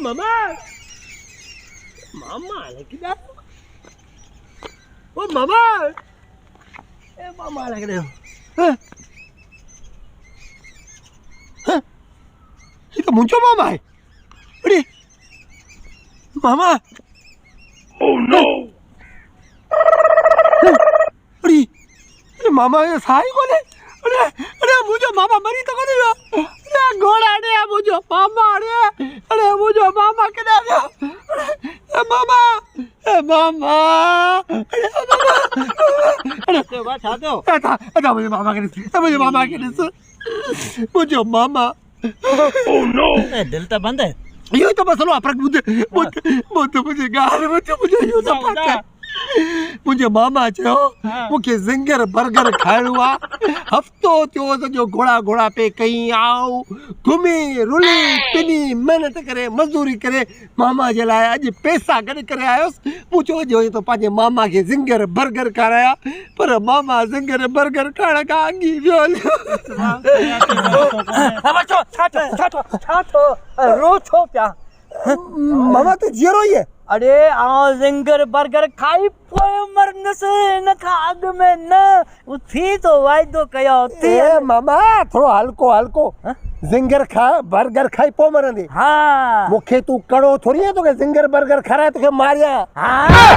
मामा मामा लगी ना ओ मामा ए मामा लग रहे हो ये तो मुंचो मामा है अरे मामा ओह नो अरे मामा ये साई कोने अरे अरे मुझे मामा मरी तो कोने अरे घोड़ा ने मुझे मामा अरे मुझे मामा के दे अरे मामा अरे मामा अरे बात था तो अच्छा मुझे मामा के दे मुझे मामा ओह नो दिल तो बंद है ये तो मसलो अपरक मुझे गाल मुझे यूं तो पता मुझे मामा चयो मुखे जिंगर बर्गर खाइणो आ हफ्तो थियो सॼो घोड़ा पे कहीं आओ घुमी रुली पिनी मेहनत करे मजदूरी करे मामा जे लाइ अॼु पैसा गॾु करे आयुसि मूं चयो जो तो पंहिंजे मामा खे जिंगर बर्गर खाराया पर मामा जिंगर बर्गर खाइण खां अॻी वियो रो छो पिया मामा तू जीरो ही है अरे आ जिंगर बर्गर खाई पोइ मरनस न खा अग में न उथी तो वायदो कयो थी मामा थोड़ो हल्को जिंगर खा बर्गर खाई पो मरंदी हां मुखे तू कड़ो थोड़ी है तो के जिंगर बर्गर खाराए तो के मारिया हां